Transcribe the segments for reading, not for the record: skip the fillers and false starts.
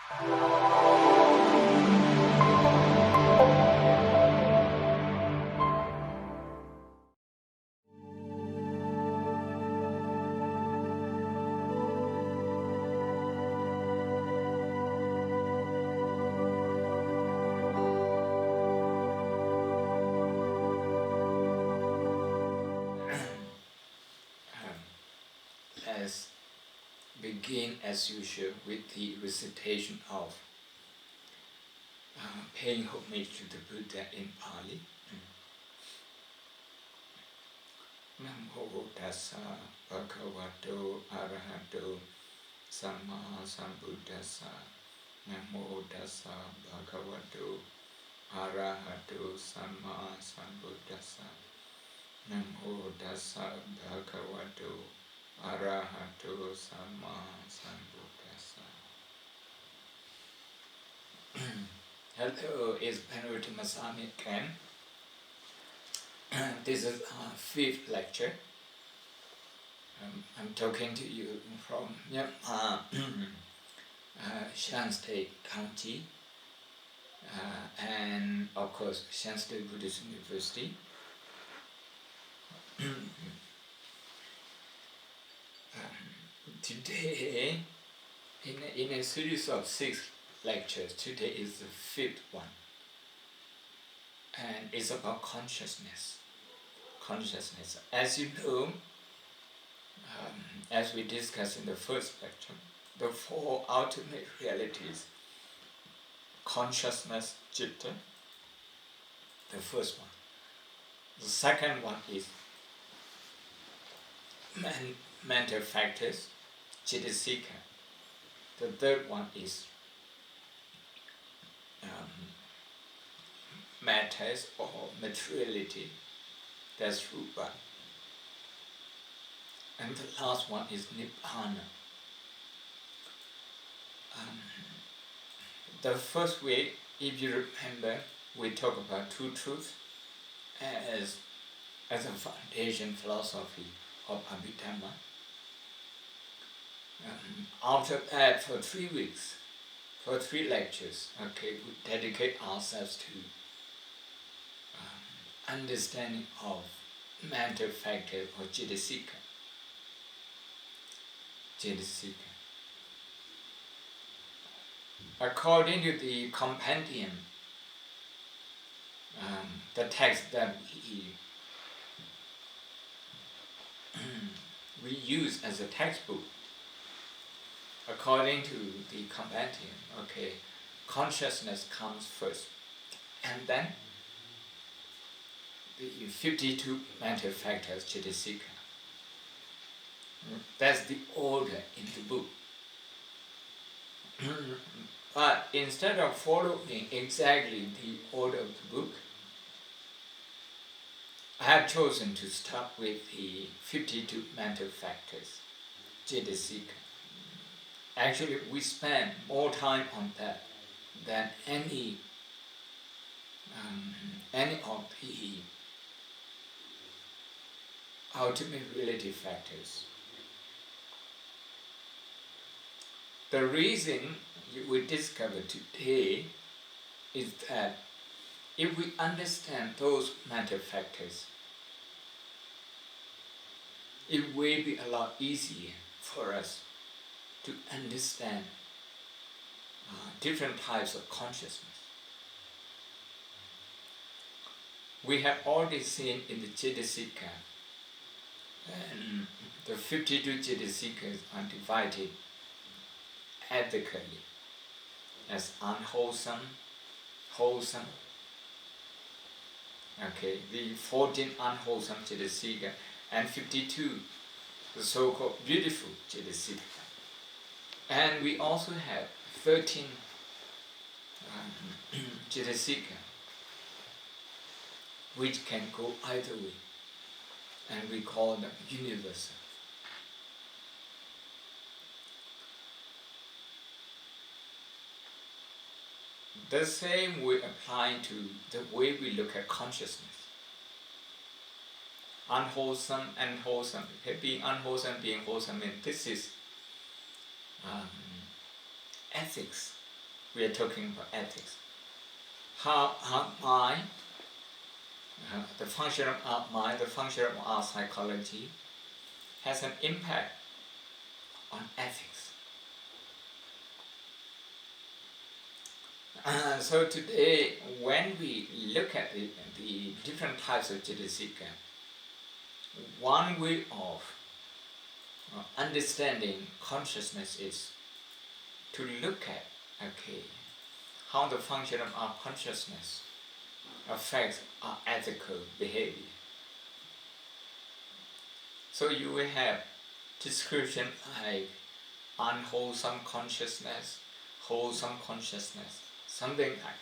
Let's begin as usual with the recitation of paying homage to the Buddha in Pali. Namo tassa bhagavato arahato samma sambuddhassa. Namo tassa bhagavato arahato samma sambuddhassa. Namo tassa bhagavato arahato samma sambuddhassa. Hello, it's Dhammasami again. This is our 5th lecture. I'm talking to you from Shan State County and of course Shan State Buddhist University. Today, in a series of 6 lectures, today is the 5th one, and it's about consciousness. Consciousness. As you know, as we discussed in the first lecture, the 4 ultimate realities: consciousness, citta, the first one. The second one is mental factors, citta. The third one is matters or materiality, that's rupa. And the last one is nibbana. The first way, if you remember, we talk about two truths as a foundation philosophy of Abhidhamma. After that, for 3 weeks, for 3 lectures, we dedicate ourselves to understanding of mental factor or citta. According to the compendium, the text that we use as a textbook, according to the compendium, consciousness comes first, and then the 52 mental factors, citta. That's the order in the book. But instead of following exactly the order of the book, I have chosen to start with the 52 mental factors, citta. Actually, we spend more time on that than any of the ultimate reality factors. The reason we discover today is that if we understand those mental factors, it will be a lot easier for us to understand different types of consciousness. We have already seen in the citta, and the 52 citta are divided ethically as unwholesome, wholesome. The 14 unwholesome citta and 52 the so-called beautiful citta. And we also have 13 citta which can go either way, and we call them universal. The same way applying to the way we look at consciousness. Unwholesome and wholesome. Being unwholesome, being wholesome, and this is ethics we are talking about ethics. How mind, the function of our mind, the function of our psychology has an impact on ethics. So today, when we look at the different types of Jidasika, one way of understanding consciousness is to look at, how the function of our consciousness affects our ethical behavior. So you will have description like unwholesome consciousness, wholesome consciousness, something like that.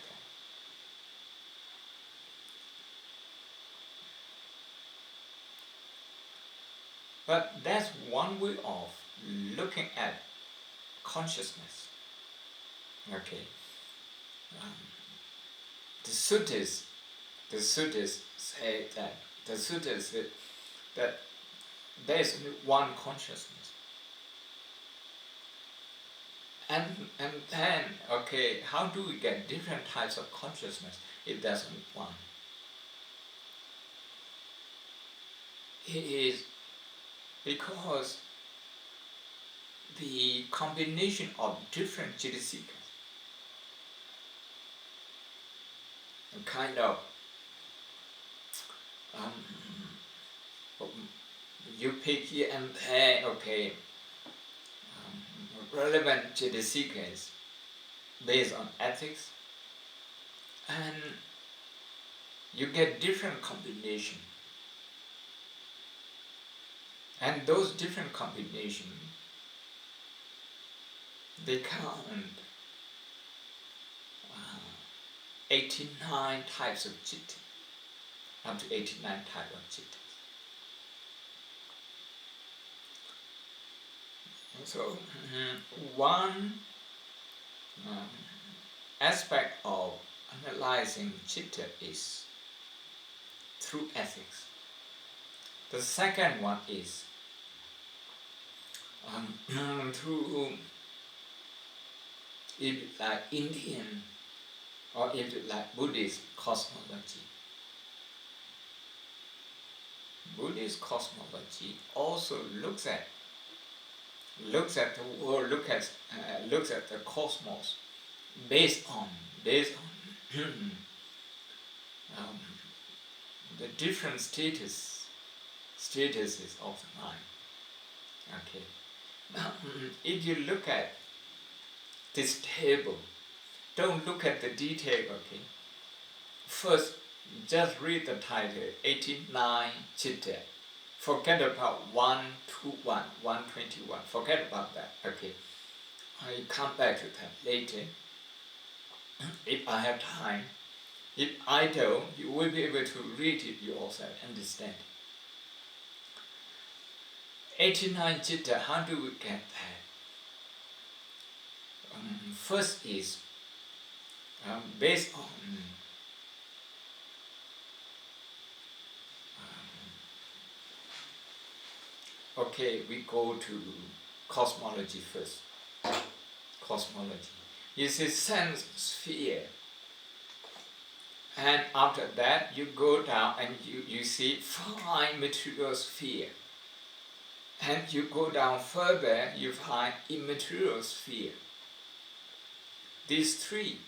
But that's one way of looking at consciousness. The suttas say that that there is only one consciousness. And then, how do we get different types of consciousness if there's only one? It is because the combination of different Jidasikas kind of you pick here and there, relevant Jidasikas based on ethics, and you get different combination. And those different combinations, they count 89 types of citta, up to 89 types of citta. So one aspect of analyzing citta is through ethics. The second one is through, if you like Indian or if you like Buddhist cosmology. Buddhist cosmology also looks at the world, looks at the cosmos based on the different statuses of the mind. Now, if you look at this table, don't look at the detail. First, just read the title, 89 citta. Forget about 121, 121. Forget about that. I come back to that later. If I have time. If I don't, you will be able to read it yourself, understand. 89 citta, how do we get that? First is based on we go to cosmology first. Cosmology. You see sense sphere. And after that, you go down and you see fine material sphere. And you go down further, you find immaterial sphere. These three,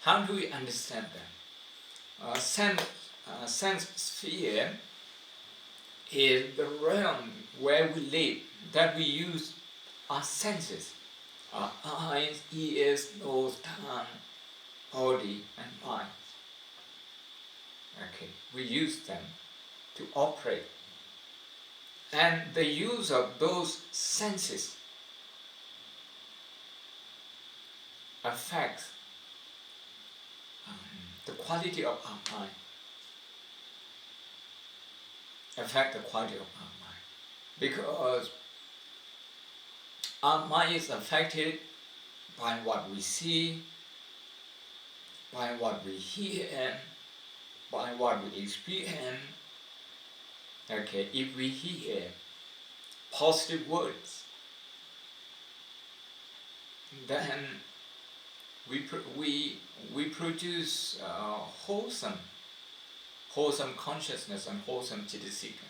how do we understand them? Sense sphere is the realm where we live, that we use our senses, our eyes, ears, nose, tongue, body, and mind. We use them to operate. And the use of those senses affects the quality of our mind. Because our mind is affected by what we see, by what we hear, by what we experience. If we hear positive words, then we produce wholesome consciousness and wholesome citta.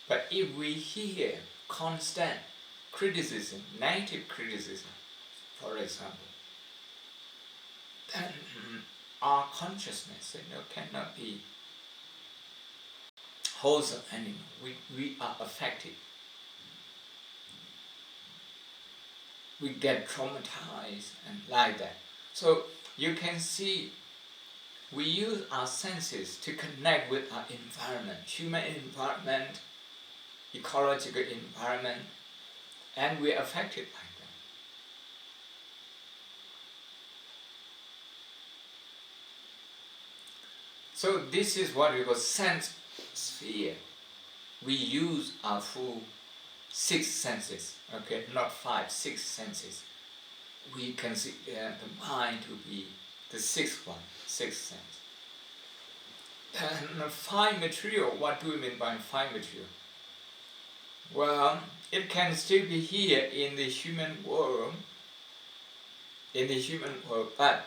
But if we hear constant criticism, negative criticism, for example, then our consciousness cannot be wholesome anymore. We are affected. We get traumatized and like that. So you can see we use our senses to connect with our environment, human environment, ecological environment, and we are affected by them. So this is what we call sense sphere. We use our full 6 senses, okay, not 5, 6 senses. We consider the mind to be the 6th one, 6th sense. And fine material, what do we mean by fine material? Well, it can still be here in the human world, but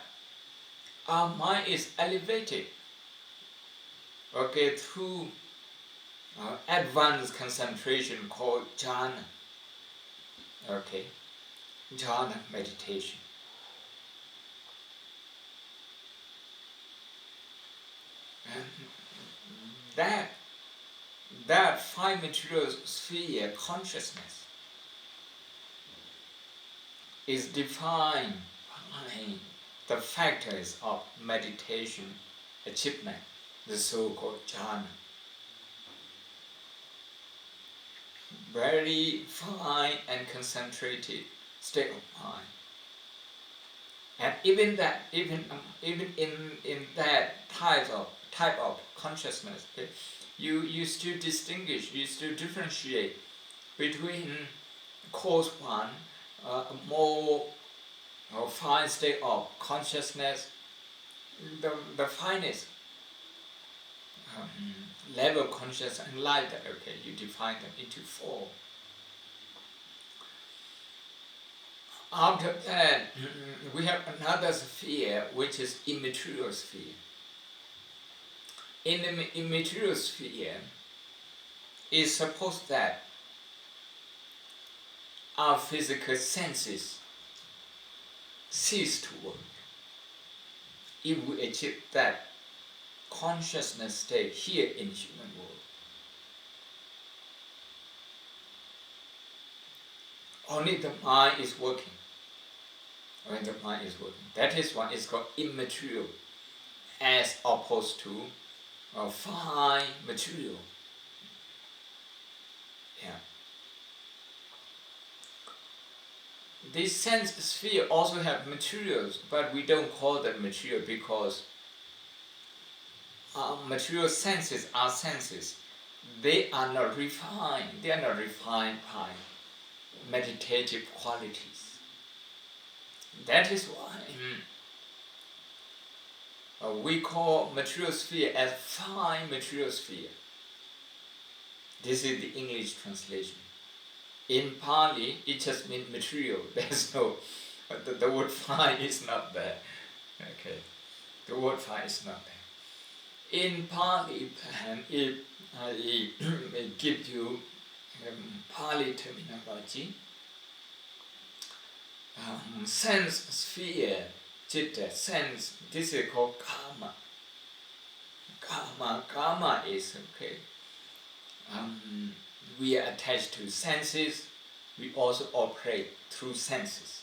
our mind is elevated, okay, through advanced concentration called jhana, okay, jhana meditation. And that fine material sphere consciousness is defined by the factors of meditation achievement, the so-called jhana. Very fine and concentrated state of mind. And even in that type of consciousness, okay, you still distinguish, you still differentiate between coarse one, a more fine state of consciousness, the finest level of consciousness, and like that. Okay, you define them into 4. After that, we have another sphere, which is immaterial sphere. In the immaterial sphere, it's supposed that our physical senses cease to work if we achieve that consciousness state here in human world. Only the mind is working. When the mind is working, that is what is called immaterial, as opposed to fine material. Yeah. This sense sphere also have materials, but we don't call them material because our material senses are senses. They are not refined. They are not refined by meditative qualities. That is why we call material sphere as fine material sphere. This is the English translation. In Pali, it just means material. There's no, the word fine is not there. Okay, the word fine is not there. In Pali, it gives you Pali terminology. Sense sphere, citta, sense, this is called karma. Karma is, okay, we are attached to senses, we also operate through senses.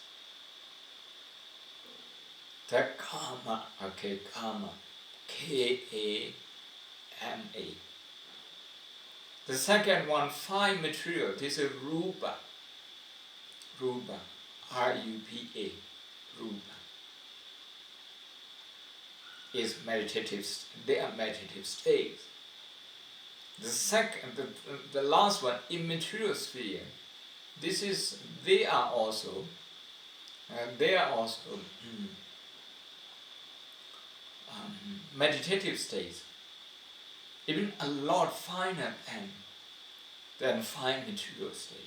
The karma, okay, karma, K-A-M-A. The second one, fine material, this is rupa, R-U-P-A, rupa. Is meditative, they are meditative states. The second, the last one, immaterial sphere. They are also meditative states, even a lot finer than fine material states.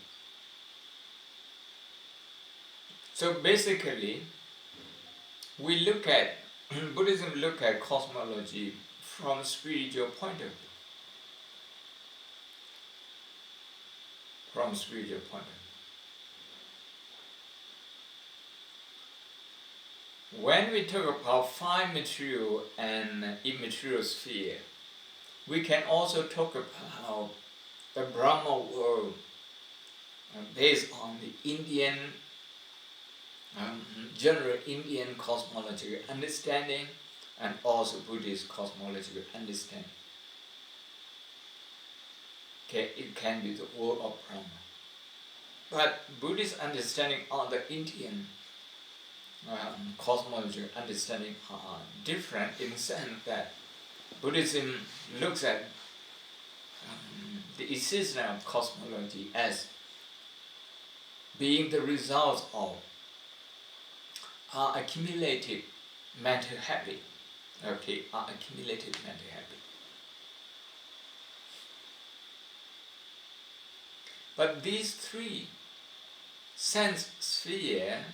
So basically, we look at Buddhism look at cosmology from a spiritual point of view. From a spiritual point of view. When we talk about five material and immaterial sphere, we can also talk about the Brahma world based on the Indian, general Indian cosmological understanding and also Buddhist cosmological understanding. Okay, it can be the world of Brahma. But Buddhist understanding on the Indian cosmological understanding are different in the sense that Buddhism looks at the existence of cosmology as being the result of our accumulated mental habit. Okay, our accumulated mental habit. But these three sense sphere,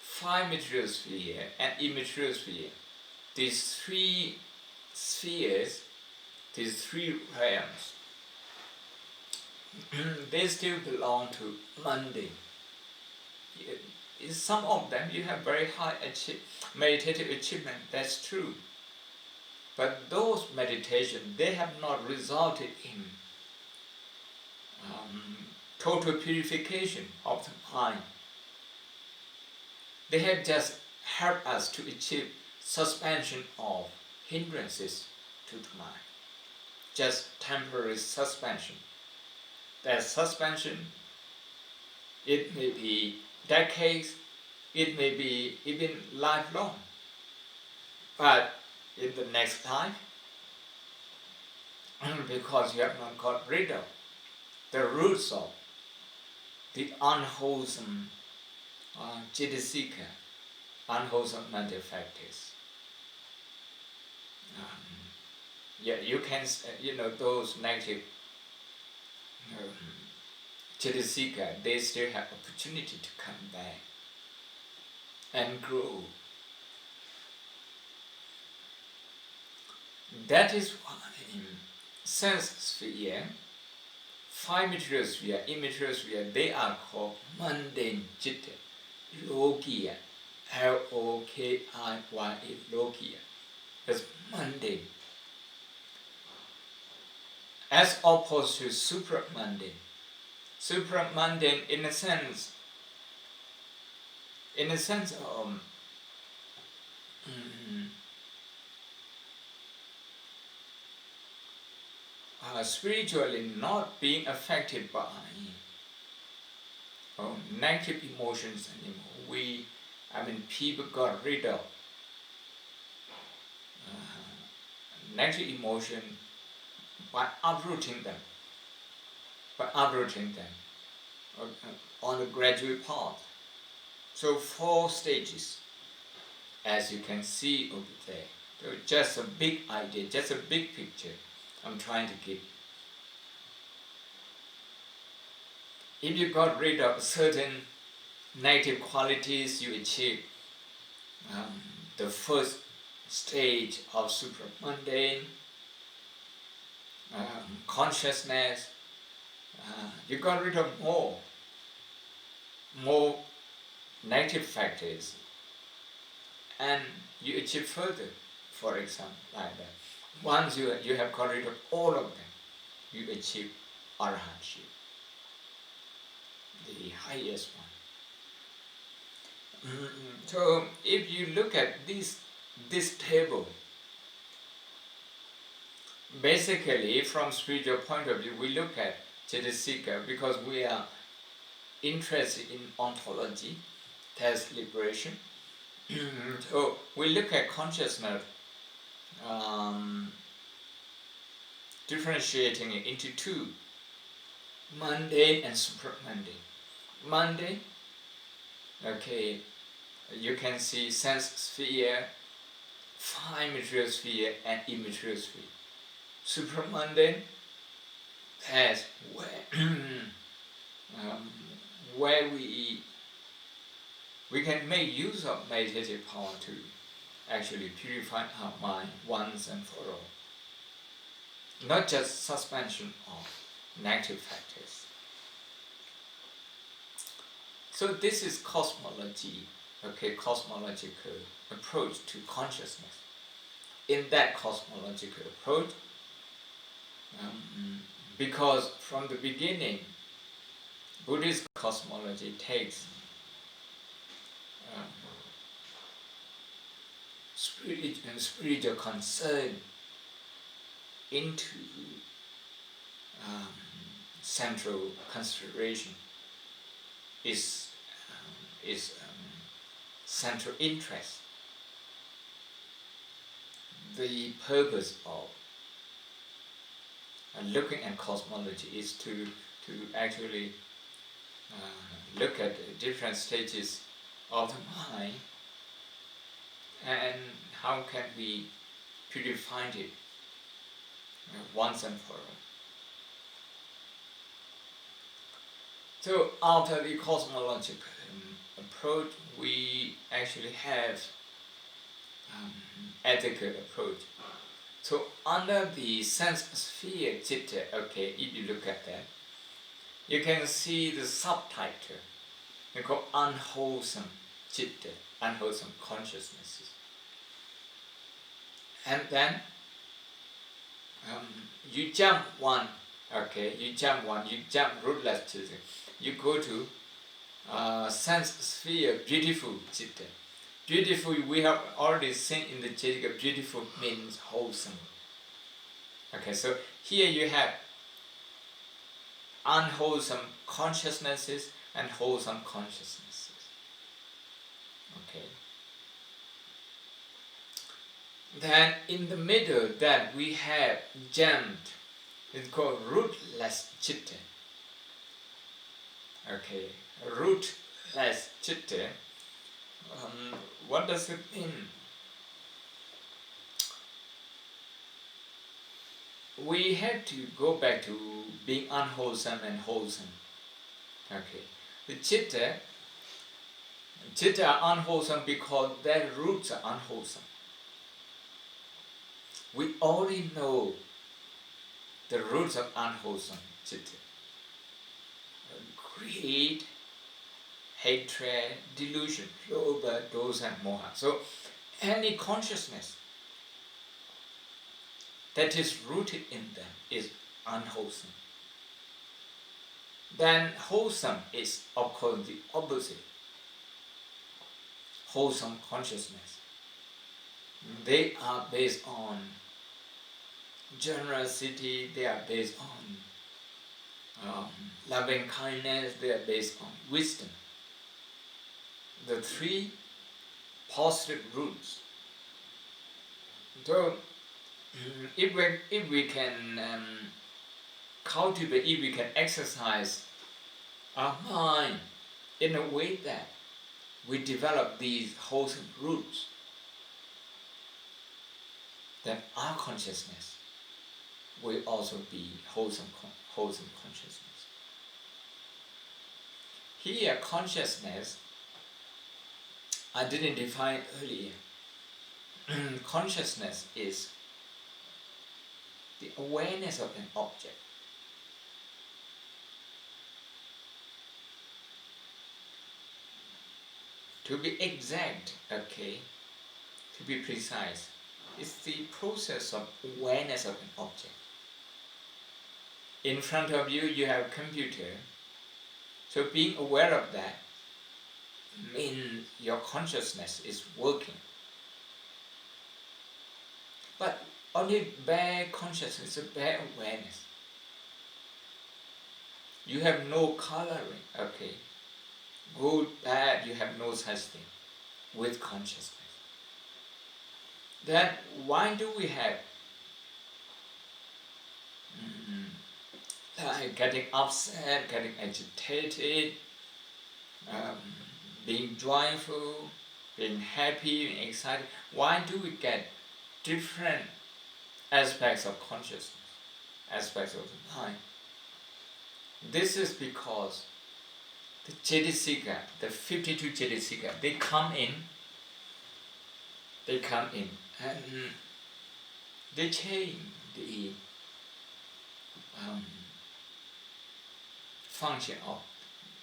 five material sphere and immaterial sphere, these three spheres, these three realms, they still belong to mundane. In some of them you have very high meditative achievement, that's true. But those meditations, they have not resulted in total purification of the mind. They have just helped us to achieve suspension of hindrances to the mind. Just temporary suspension. That suspension, it may be decades, it may be even lifelong. But in the next life, because you have not got rid of the roots of the unwholesome citta, unwholesome mental factors. You can, those negative citta, they still have opportunity to come back and grow. That is why in sense sphere, five material sphere, immaterial sphere, they are called mundane citta, lokiya, L-O-K-I-Y-A, lokiya. That's mundane. As opposed to supramundane. Supramundane in a sense of spiritually not being affected by negative emotions anymore. People got rid of negative emotion by uprooting them on a gradual path. So 4 stages, as you can see over there. So just a big idea, just a big picture I'm trying to give. If you got rid of certain negative qualities, you achieve the first stage of supramundane consciousness. You got rid of more negative factors, and you achieve further. For example, like that. Once you have got rid of all of them, you achieve arahantship, the highest one. So if you look at this table, basically from spiritual point of view, we look at citta because we are interested in ontology, that's liberation. So we look at consciousness, differentiating it into 2, mundane and supramundane. Mundane, okay, you can see sense sphere, 5 material sphere and immaterial sphere. Supramundane, that's where we can make use of meditative power to actually purify our mind once and for all. Not just suspension of negative factors. So this is cosmology, cosmological approach to consciousness. In that cosmological approach, because from the beginning, Buddhist cosmology takes spiritual concern into central consideration, is central interest. The purpose of looking at cosmology is to actually look at different stages of the mind and how can we purify it once and for all. So after the cosmological approach, we actually have ethical approach. So under the sense sphere citta, if you look at that, you can see the subtitle, they call unwholesome citta, unwholesome consciousnesses. And then you jump one, you jump rootless citta. You go to sense sphere beautiful citta. Beautiful, we have already seen in the Jataka, beautiful means wholesome. So here you have unwholesome consciousnesses and wholesome consciousnesses. Then in the middle that we have jumped, it's called rootless citta. Rootless citta. What does it mean? We have to go back to being unwholesome and wholesome. The citta are unwholesome because their roots are unwholesome. We already know the roots of unwholesome citta. Greed, hatred, delusion, lobha, dosa, and moha. So any consciousness that is rooted in them is unwholesome. Then wholesome is, of course, the opposite. Wholesome consciousness. They are based on generosity, they are based on loving kindness, they are based on wisdom. The three positive roots. So, if we can cultivate, if we can exercise our mind in a way that we develop these wholesome roots, then our consciousness will also be wholesome consciousness. Here, consciousness, I didn't define earlier. Consciousness is the awareness of an object. To be exact, to be precise, it's the process of awareness of an object. In front of you, you have a computer. So being aware of that means your consciousness is working. But only bare consciousness, bare awareness. You have no coloring, good, bad, you have no such thing with consciousness. Then why do we have getting upset, getting agitated, being joyful, being happy, being excited? Why do we get different aspects of consciousness, aspects of the mind? This is because the Cetasika, the 52 Cetasika, they come in, and they change the function of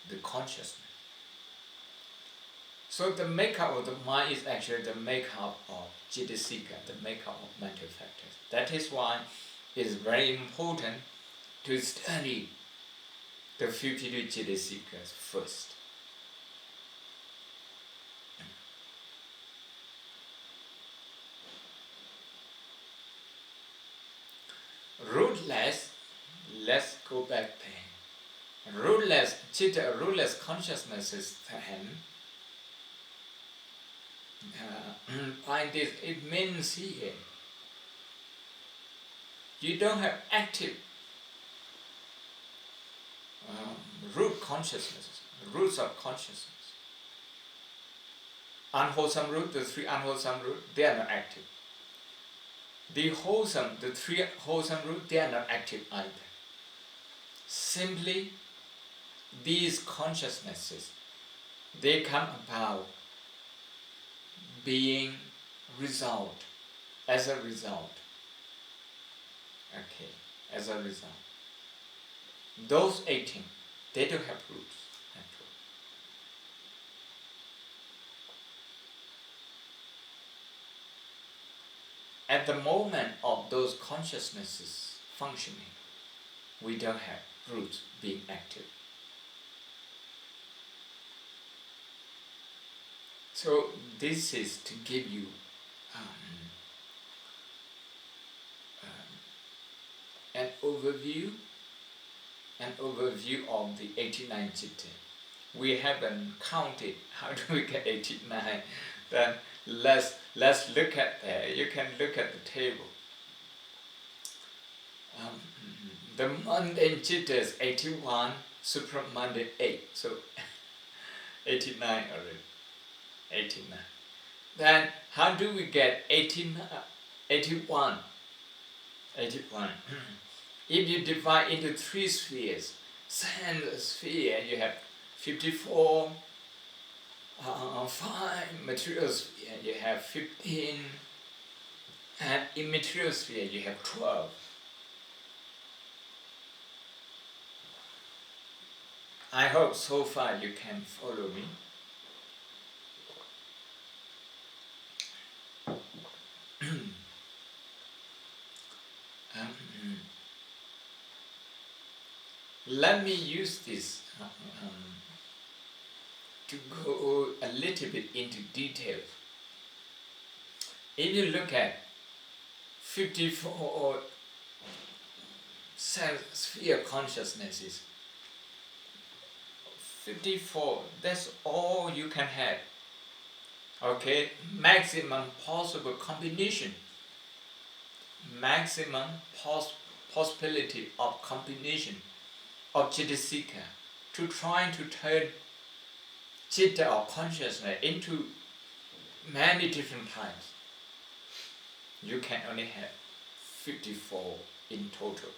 the consciousness. So the makeup of the mind is actually the makeup of Cetasika, the makeup of mental factors. That is why it is very important to study the 52 Cetasikas first. Rootless, let's go back there. Rootless, citta, rootless consciousness is then, find this, it means here, you don't have active root consciousnesses, roots of consciousness. Unwholesome root, the three unwholesome root, they are not active. The wholesome, the three wholesome root, they are not active either. Simply, these consciousnesses, they come about being result, as a result. Okay, as a result. Those 18, they don't have roots at all. At the moment of those consciousnesses functioning, we don't have roots being active. So this is to give you an overview of the 89 citta. We haven't counted. How do we get 89? Then let's look at there. You can look at the table. The mundane citta is 81, supramundane 8. So 89 already. 89. Then how do we get 81? 81. If you divide into 3 spheres, sand sphere, you have 54, 5 material sphere, you have 15, and immaterial sphere, you have 12. I hope so far you can follow me. Let me use this to go a little bit into detail. If you look at 54 sphere consciousnesses, 54, that's all you can have. Okay, maximum possible combination, maximum possibility of combination of Cetasika to try to turn citta or consciousness into many different types. You can only have 54 in total.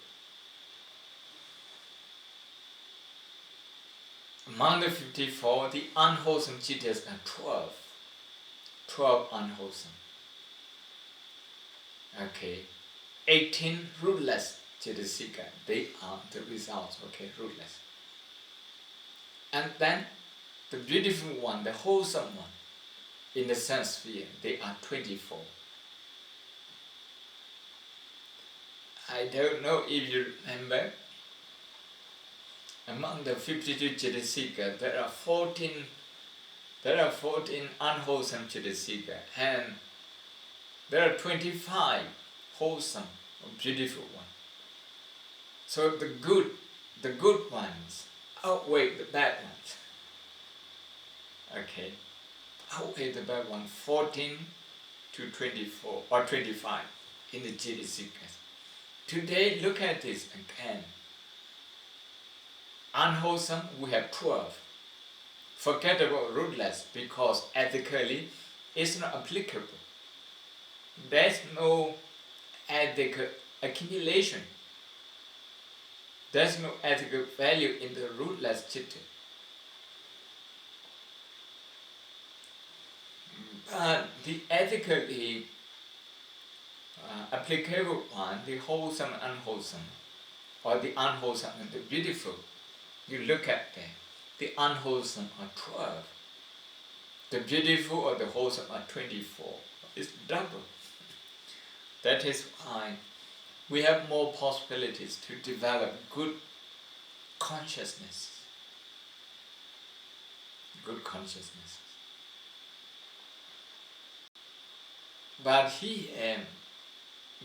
Among the 54, the unwholesome cittas are 12. 12 unwholesome. Okay. 18 rootless Cetasika, they are the results, okay, rootless. And then the beautiful one, the wholesome one, in the sense sphere, they are 24. I don't know if you remember, among the 52 Cetasika, there are 14 unwholesome Cetasika, and there are 25 wholesome or beautiful ones. So the good ones outweigh the bad ones. Okay, outweigh the bad ones, 14 to 24 or 25 in the Cetasikas. Today, look at this again. Unwholesome, we have 12. Forget about rootless, because ethically it's not applicable. There's no ethical accumulation. There's no ethical value in the rootless citta. The ethically applicable one, the wholesome and unwholesome, or the unwholesome and the beautiful, you look at them. The unwholesome are 12. The beautiful or the wholesome are 24. It's double. That is why we have more possibilities to develop good consciousness. Good consciousness. But here,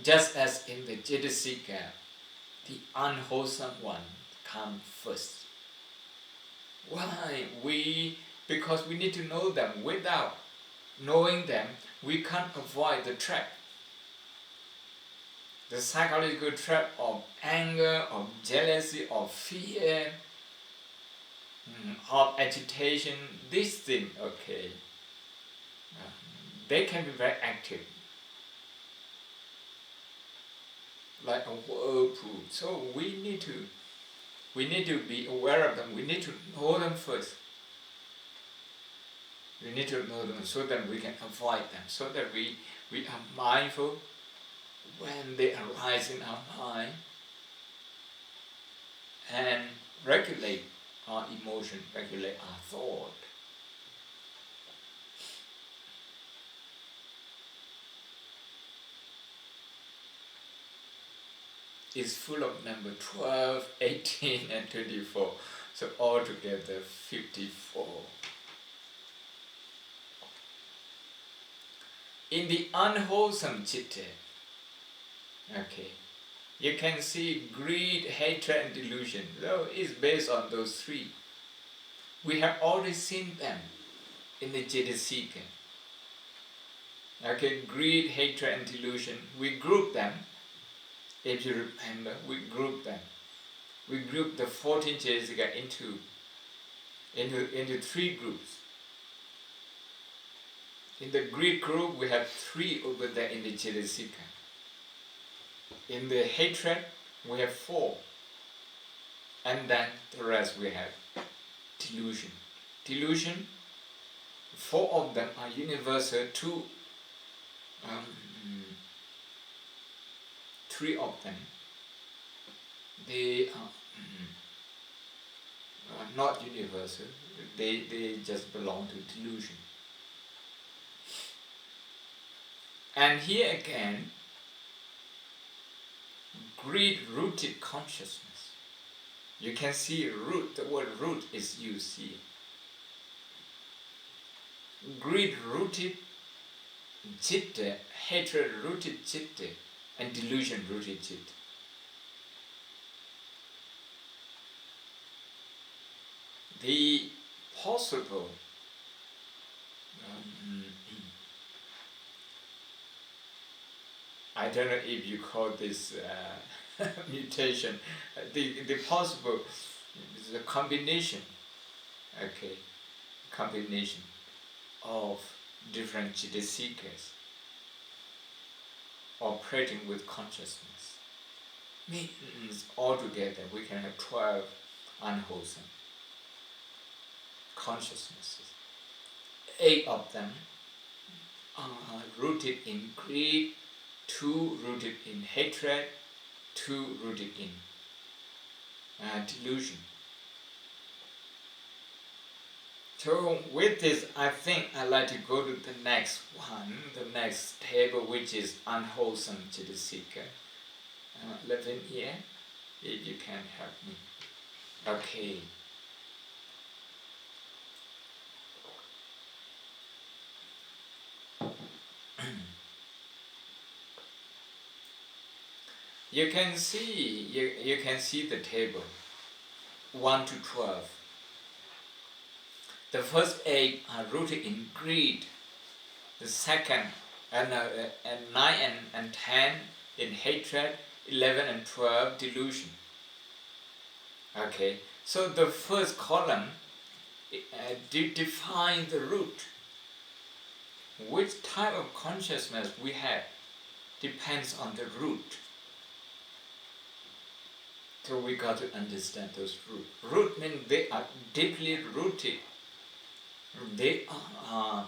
just as in the Jidasika, the unwholesome one comes first. Why? Because we need to know them. Without knowing them, we can't avoid the trap. The psychological trap of anger, of jealousy, of fear, of agitation, these things, okay, they can be very active. Like a whirlpool. So we need to be aware of them. We need to know them first. We need to know them so that we can avoid them, so that we are mindful when they arise in our mind and regulate our emotion, regulate our thought. Is full of number 12, 18 and 24. So altogether 54. In the unwholesome citta, okay, you can see greed, hatred and delusion. So it's based on those three. We have already seen them in the Jidasika. Okay, greed, hatred and delusion. We group them. If you remember, we group them. We group the 14 Jidasika into three groups. In the greed group, we have 3 over there in the Jidasika. In the hatred, we have 4. And then the rest we have delusion. Delusion, 4 of them are universal, 3 of them, they are not universal, they just belong to delusion. And here again, greed-rooted consciousness. You can see root, the word root is used here. Greed-rooted citta, hatred-rooted citta, and delusion-rooted citta. The possible I don't know if you call this mutation, the possible is a combination, okay, combination of different Jidasikas operating with consciousness. Means altogether we can have 12 unwholesome consciousnesses. 8 of them are rooted in greed, 2 rooted in hatred, 2 rooted in delusion. So with this, I think I'd like to go to the next one, the next table, which is unwholesome Jidasika. Living here, if you can help me. Okay. You can see the table 1 to 12. The first 8 are rooted in greed. The second and 9 and 10 in hatred. 11 and 12 delusion. Okay, so the first column defines the root. Which type of consciousness we have depends on the root. So we got to understand those roots. Root means they are deeply rooted. They are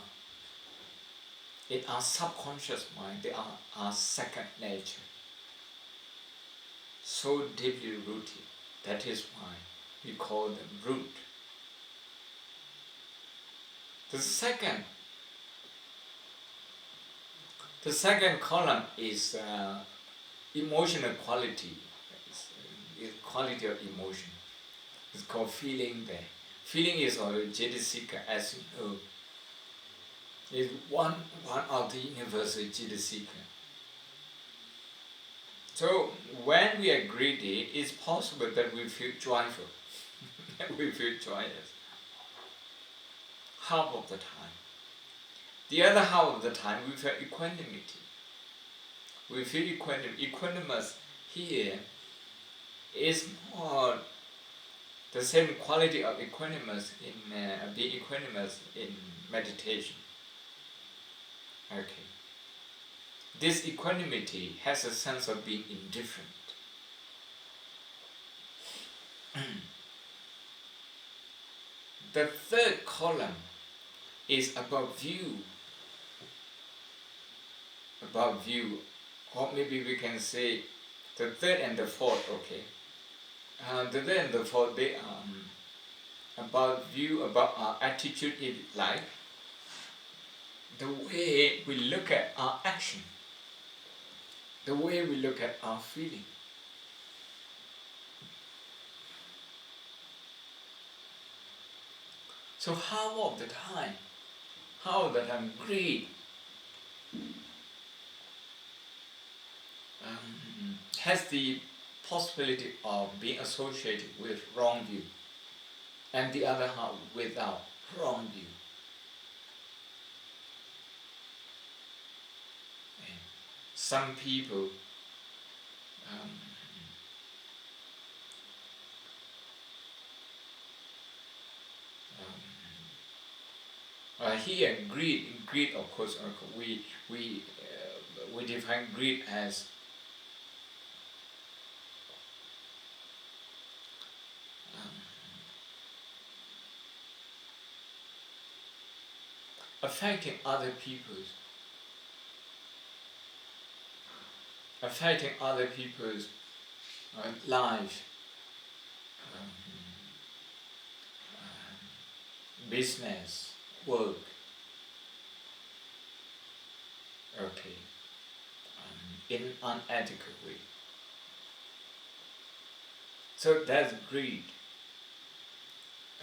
in our subconscious mind, they are our second nature. So deeply rooted. That is why we call them root. The second column is emotional quality. It's quality of emotion. It's called feeling there. Feeling is also Jidasika, as you know. It's one of the universal Jidasika. So when we are greedy, it's possible that we feel joyful. We feel joyous. Half of the time. The other half of the time we feel equanimity. We feel equanimous here is more the same quality of equanimous in being equanimous in meditation. Okay. This equanimity has a sense of being indifferent. The third column is about view. About view, or maybe we can say the third and the fourth. Okay. The third and the fourth, they are about view, about our attitude in life, the way we look at our action, the way we look at our feeling. So half of the time, greed has the possibility of being associated with wrong view, and the other half without wrong view. And some people here greed of course we define greed as affecting other people's life, business, work. Okay, in an unethical way. So that's greed.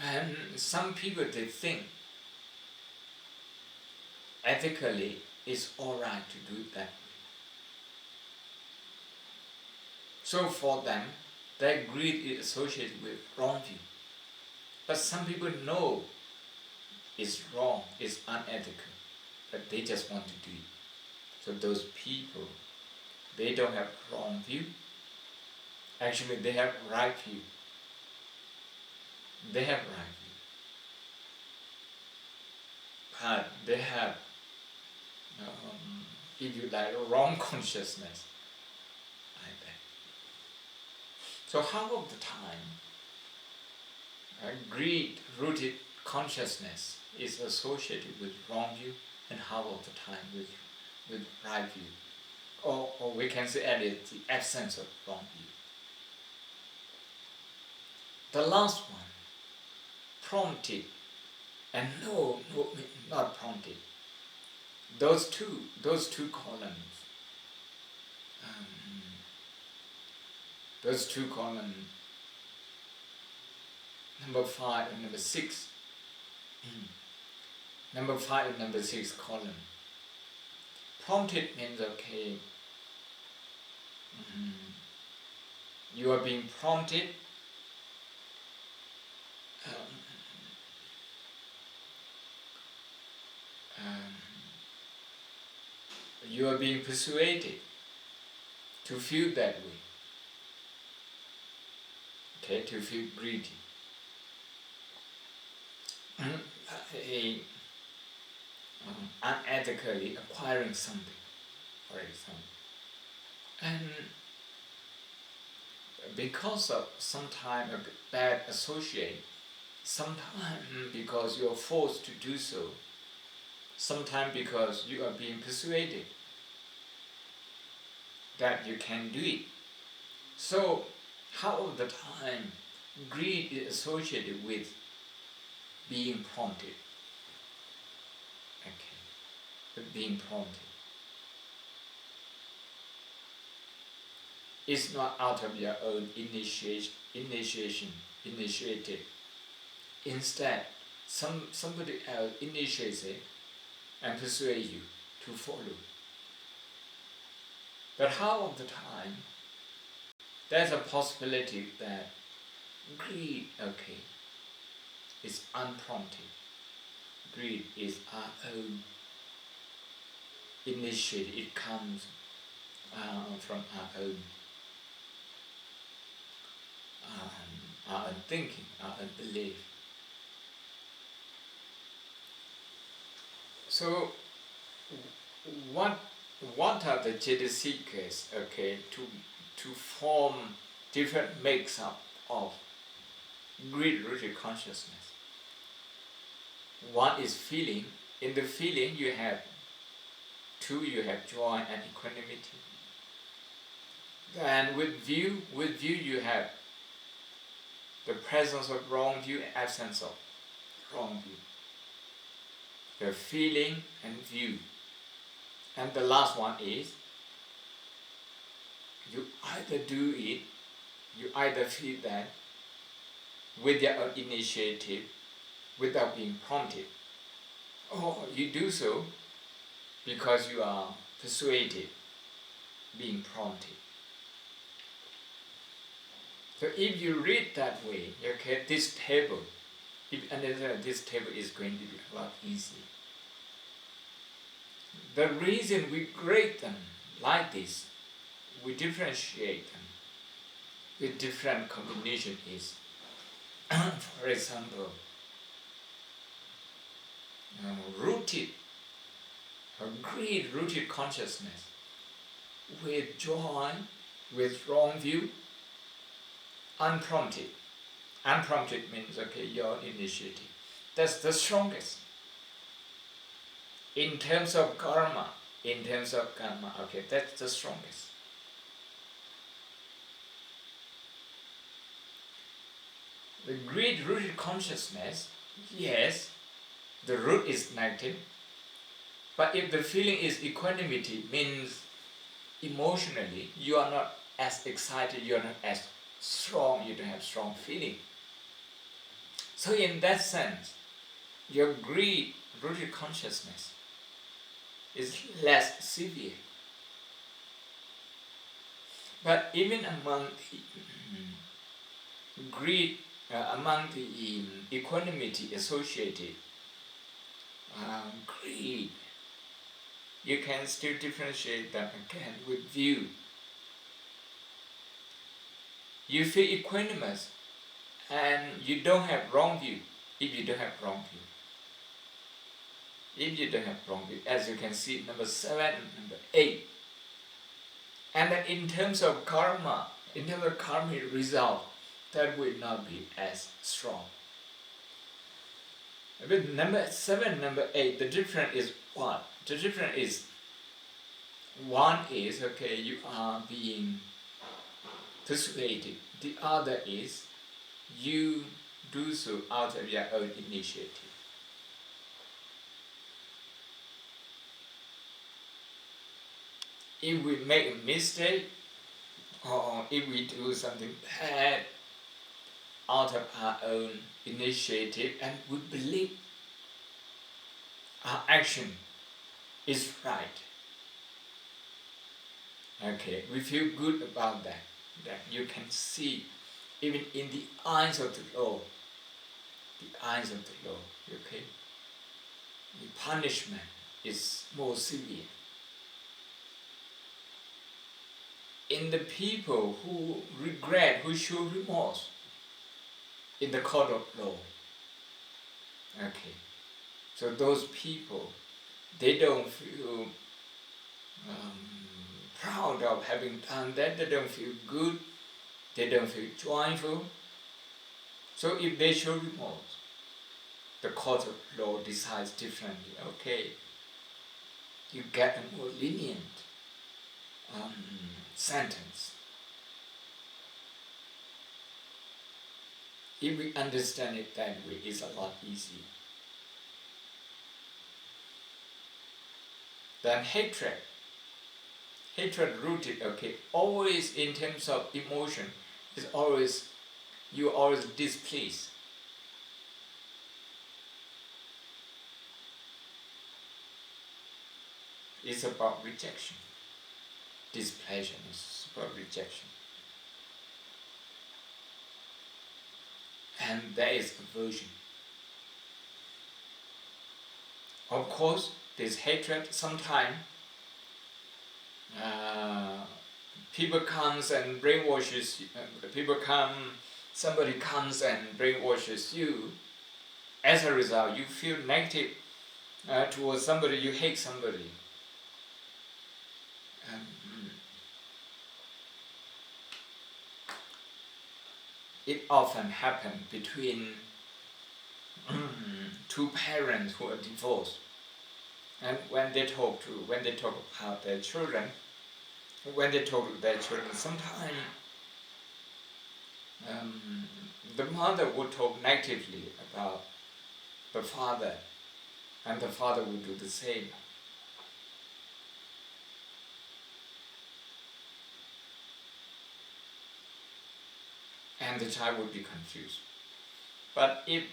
And some people, they think ethically it's alright to do it that way. So for them, that greed is associated with wrong view. But some people know it's wrong, it's unethical, but they just want to do it. So those people, they don't have wrong view. Actually, they have right view. They have right view. But they have, if you like, wrong consciousness. Like that. So half of the time, greed-rooted consciousness is associated with wrong view, and half of the time with right view. Or we can say at it, the absence of wrong view. The last one, prompted, and no, not prompted. Those two columns. Number 5 and number 6. Number 5 and number 6 column. Prompted means okay. You are being prompted. You are being persuaded to feel that way. Okay, to feel greedy. Unethically acquiring something, for example. And because of sometimes a bad associate, sometimes because you're forced to do so, Sometimes because you are being persuaded that you can do it. So, half of the time, greed is associated with being prompted. Okay, with being prompted. It's not out of your own initiative. Instead, somebody else initiates it and persuades you to follow. But half of the time, there's a possibility that greed, okay, is unprompted. Greed is our own initiative. It comes from our own thinking, our own belief. So, what are the Jidasikas, okay, to form different makes-up of greed-rooted consciousness? One is feeling. In the feeling you have you have joy and equanimity. Then with view you have the presence of wrong view and absence of wrong view. The feeling and view. And the last one is, you either do it, you either feel that with your own initiative, without being prompted, or you do so because you are persuaded, being prompted. So if you read that way, okay, this table, if you understand this table is going to be a lot easier. The reason we grade them like this, we differentiate them with different combination is, for example, greed-rooted consciousness with joy, with wrong view, unprompted. Unprompted means, okay, your initiative. That's the strongest. In terms of karma, okay, that's the strongest. The greed-rooted consciousness, yes, the root is negative, but if the feeling is equanimity, means emotionally you are not as excited, you are not as strong, you don't have strong feeling. So in that sense, your greed-rooted consciousness is less severe. But even among the greed, among the equanimity associated greed, you can still differentiate them again with view. You feel equanimous and you don't have wrong view. If you don't have wrong view, as you can see, number 7 and number 8. And then in terms of karma, result, that will not be as strong. With number 7, number 8, the difference is what? The difference is, one is, okay, you are being persuaded. The other is, you do so out of your own initiative. If we make a mistake, or if we do something bad out of our own initiative and we believe our action is right, okay, we feel good about that you can see even in the eyes of the law, okay, the punishment is more severe. In the people who regret, who show remorse in the court of law, okay, so those people, they don't feel proud of having done that, they don't feel good, they don't feel joyful. So if they show remorse, the court of law decides differently. Okay, you get a more lenient sentence. If we understand it that way, it's a lot easier. Then hatred rooted, always in terms of emotion, is always, you're always displeased. It's about rejection. Displeasure is about rejection. And there is aversion. Of course, this hatred, sometimes people comes and brainwashes you, somebody comes and brainwashes you. As a result, you feel negative towards somebody, you hate somebody. It often happens between two parents who are divorced, and when they talk about their children, sometimes the mother would talk negatively about the father, and the father would do the same. And the child would be confused. But if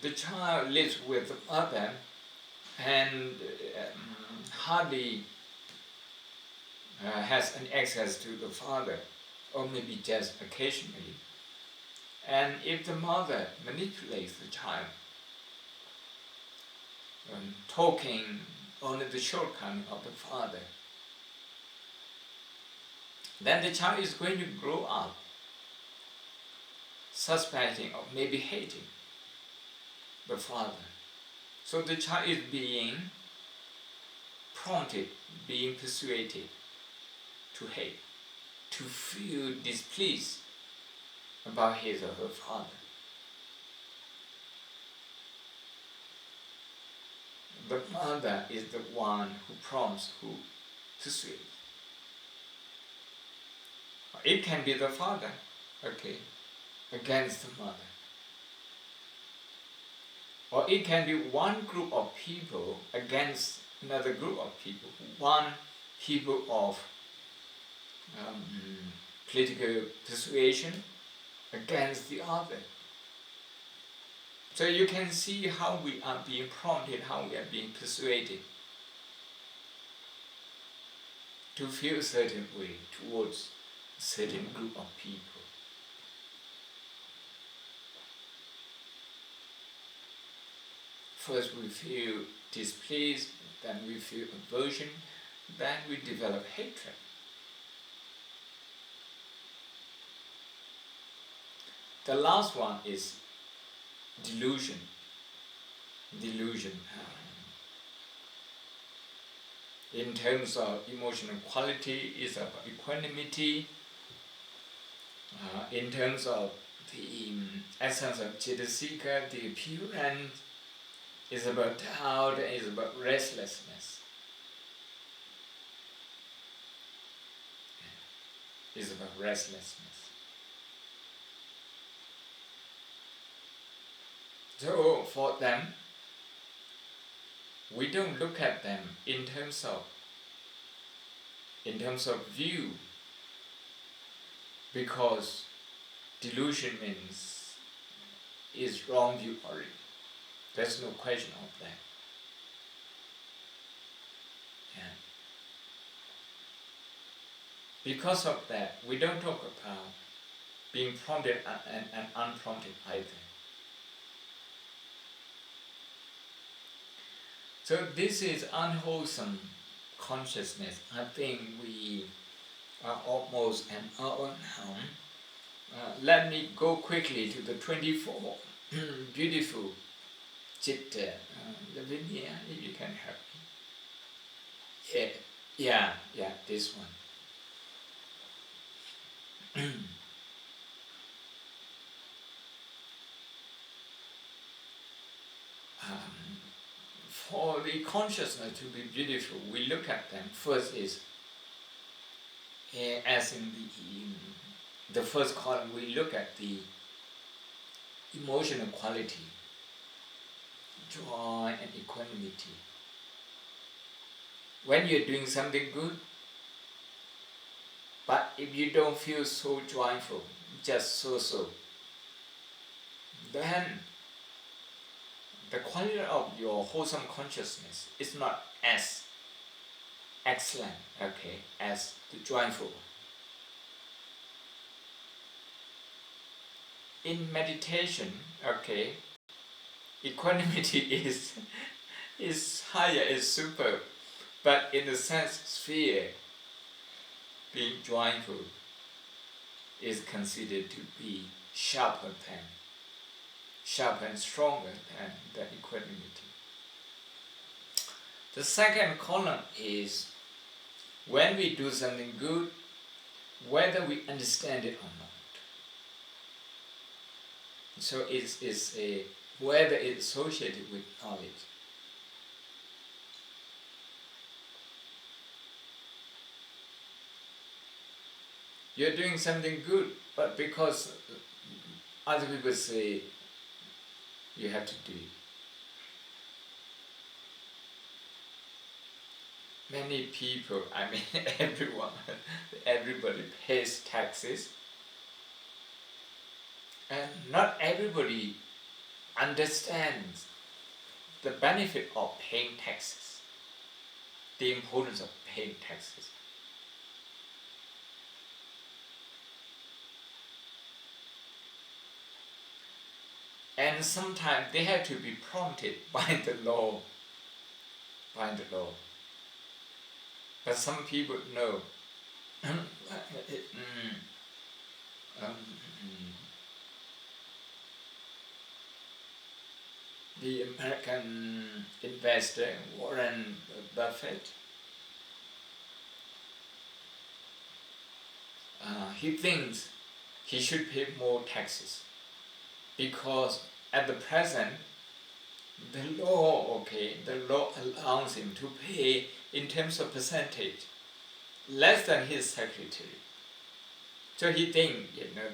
the child lives with the mother and hardly has any access to the father, or maybe just occasionally, and if the mother manipulates the child, talking only the shortcoming of the father, then the child is going to grow up suspecting or maybe hating the father. So the child is being prompted, being persuaded to hate, to feel displeased about his or her father. The mother is the one who prompts, who persuades. It can be the father, against the mother. Or it can be one group of people against another group of people. One people of political persuasion against the other. So you can see how we are being prompted, how we are being persuaded to feel a certain way towards a certain group of people. First we feel displeased, then we feel aversion, then we develop hatred. The last one is delusion. In terms of emotional quality, is about equanimity. In terms of the essence of citta, the appearance, is about doubt, is about restlessness. Is about restlessness. So for them, we don't look at them in terms of view, because delusion means is wrong view already. There's no question of that. Yeah. Because of that, we don't talk about being prompted and unprompted either. So this is unwholesome consciousness. I think we are almost an hour now. Let me go quickly to the 24 beautiful citta. Lavinia, if you can help me. Yeah, this one. for the consciousness to be beautiful, we look at them. First is, as in the first column, we look at the emotional quality, joy and equanimity. When you're doing something good, but if you don't feel so joyful, just so, then the quality of your wholesome consciousness is not as excellent, okay, as the joyful. In meditation, okay, equanimity is higher, is superb, but in the sense sphere, being joyful is considered to be sharper and stronger than equanimity. The second column is when we do something good, whether we understand it or not. So it's a whether it's associated with knowledge. You're doing something good, but because other people say you have to do it. Many people, I mean everybody pays taxes, and not everybody understands the benefit of paying taxes, the importance of paying taxes. And sometimes they have to be prompted by the law. But some people know. The American investor Warren Buffett, he thinks he should pay more taxes because at the present the law allows him to pay in terms of percentage less than his secretary. So he thinks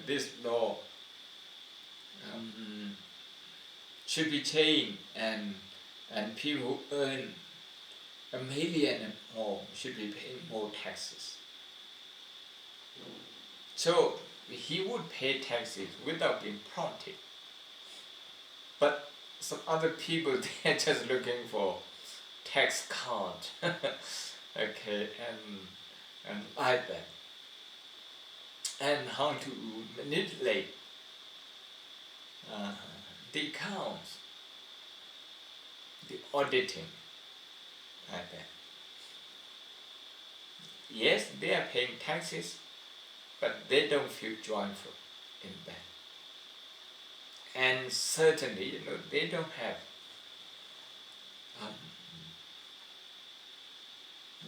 this law should be changed, and people who earn $1 million and more should be paying more taxes. So he would pay taxes without being prompted. But some other people, they are just looking for tax card, okay, and like that, and how to manipulate the accounts, the auditing, like that. Yes, they are paying taxes, but they don't feel joyful in that. And certainly, they don't have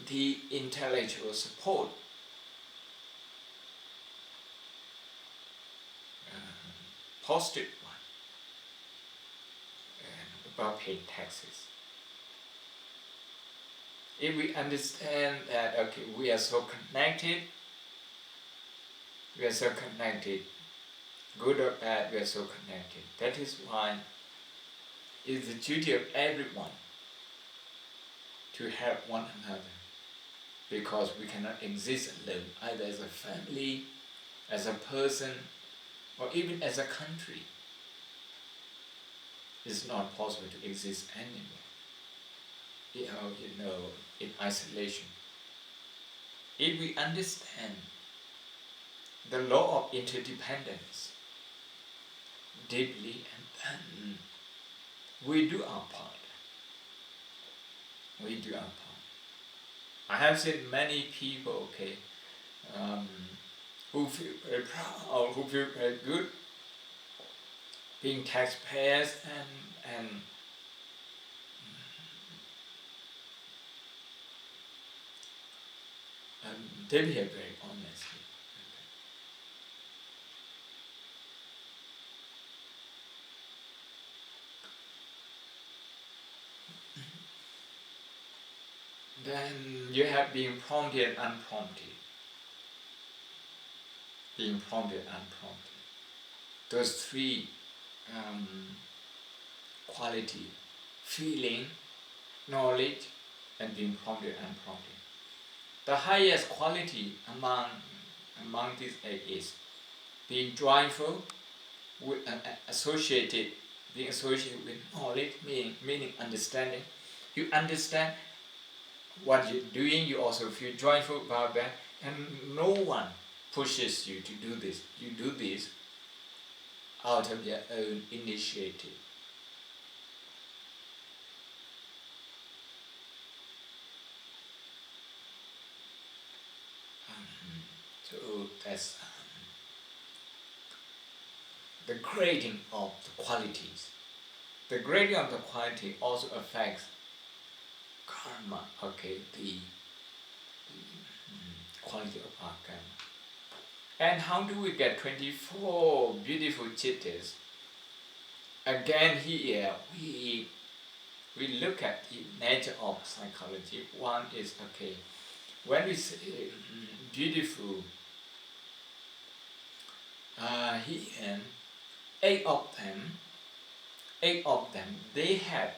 the intellectual support positive one about paying taxes. If we understand that, okay, we are so connected, good or bad, we are so connected. That is why it's the duty of everyone to help one another, because we cannot exist alone, either as a family, as a person, or even as a country. It's not possible to exist anywhere, in isolation. If we understand the law of interdependence deeply, and then we do our part. I have seen many people, who feel very proud, who feel very good being taxpayers, and they behave very honestly. Then you have being prompted and unprompted. Being prompted and unprompted. Those three quality, feeling, knowledge, and being prompted and unprompted. The highest quality among these eight is being joyful, with, being associated with knowledge, meaning understanding. You understand what you're doing, you also feel joyful about that, and no one pushes you to do this. You do this out of your own initiative. So that's the grading of the qualities. The grading of the quality also affects karma, okay, the quality of our karma. And how do we get 24 beautiful chittas? Again here we look at the nature of psychology. One is, okay, when we say beautiful, here, eight of them, they have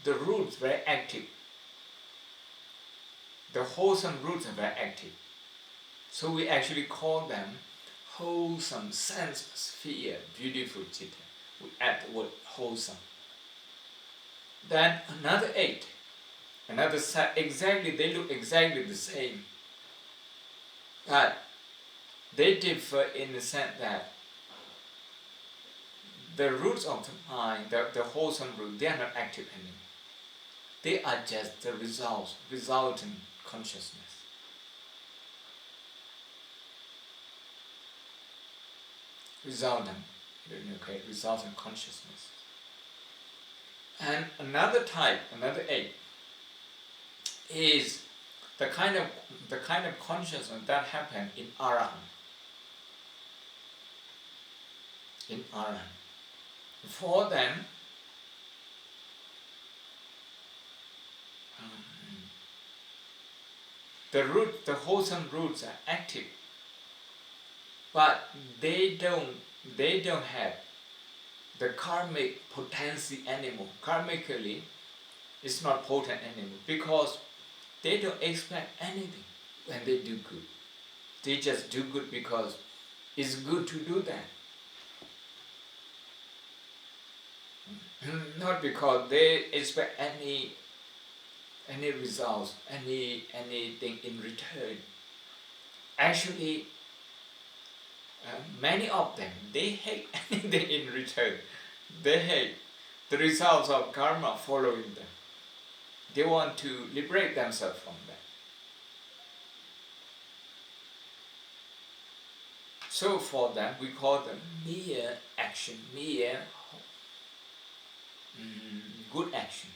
the roots very active. The wholesome roots are very active. So we actually call them wholesome sense sphere, beautiful citta. We add the word wholesome. Then another eight, another set, exactly, they look exactly the same. But they differ in the sense that the roots of the mind, the wholesome root, they are not active anymore. They are just the resultant consciousness. Resultant consciousness. And another type, another eight, is the kind of consciousness that happens in Arahant. In Arahant. For them, the wholesome roots are active, but they don't have the karmic potency anymore. Karmically, it's not potent anymore because they don't expect anything when they do good. They just do good because it's good to do that. Not because they expect any results, anything in return. Actually, many of them, they hate anything in return. They hate the results of karma following them. They want to liberate themselves from that. So for them, we call them mere action, mere good action.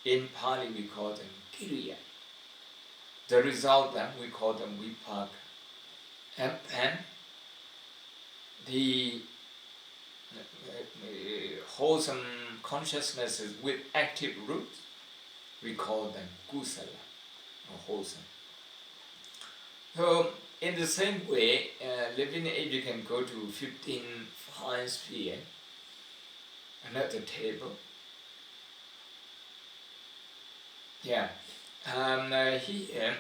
In Pali, we call them kiriya. The result then, we call them vipaka. And the wholesome consciousnesses with active roots, we call them kusala, or wholesome. So, in the same way, living age, you can go to 15 fine sphere, another table. Yeah, here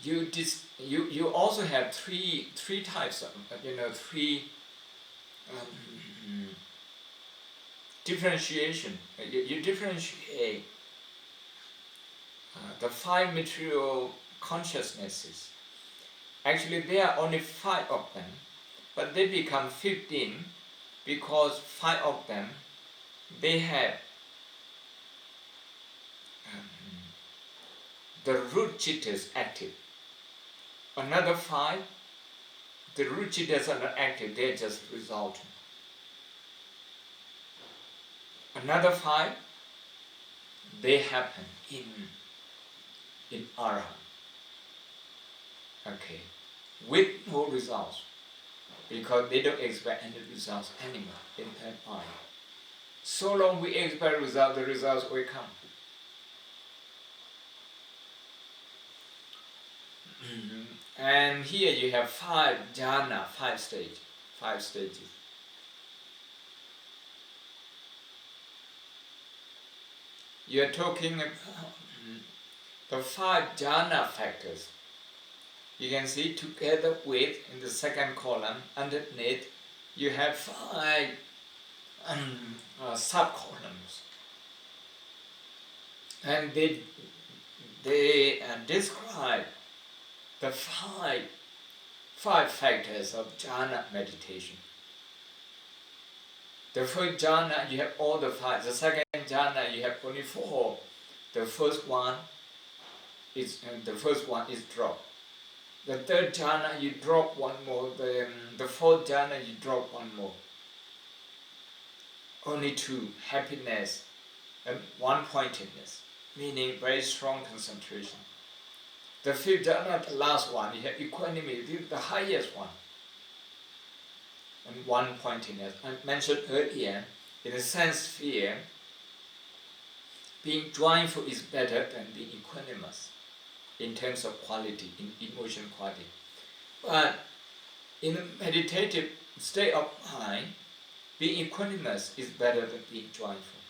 you also have three types of three differentiation. You differentiate the five material consciousnesses. Actually, there are only 5 of them, but they become 15 because 5 of them, they have the root chittas active. Another 5, the root chittas are not active, they are just resulting. Another 5, they happen in Arahant. Okay, with no results, because they don't expect any results anymore in that mind. So long we expect result, the results will come. And here you have 5 jhana, 5 stages. You are talking about the 5 jhana factors. You can see together with, in the second column, underneath, you have 5 sub-columns. And they describe the 5 factors of jhana meditation. The first jhana, you have all the 5. The second jhana, you have only 4. The first one is drop. The third jhana, you drop one more. The fourth jhana, you drop one more. Only 2, happiness and one-pointedness, meaning very strong concentration. The fifth jhana, the last one, you have equanimity, this is the highest one. And one-pointedness. I mentioned earlier, in the sense sphere, being joyful is better than being equanimous in terms of quality, in emotion quality. But in a meditative state of mind, being equanimous is better than being joyful.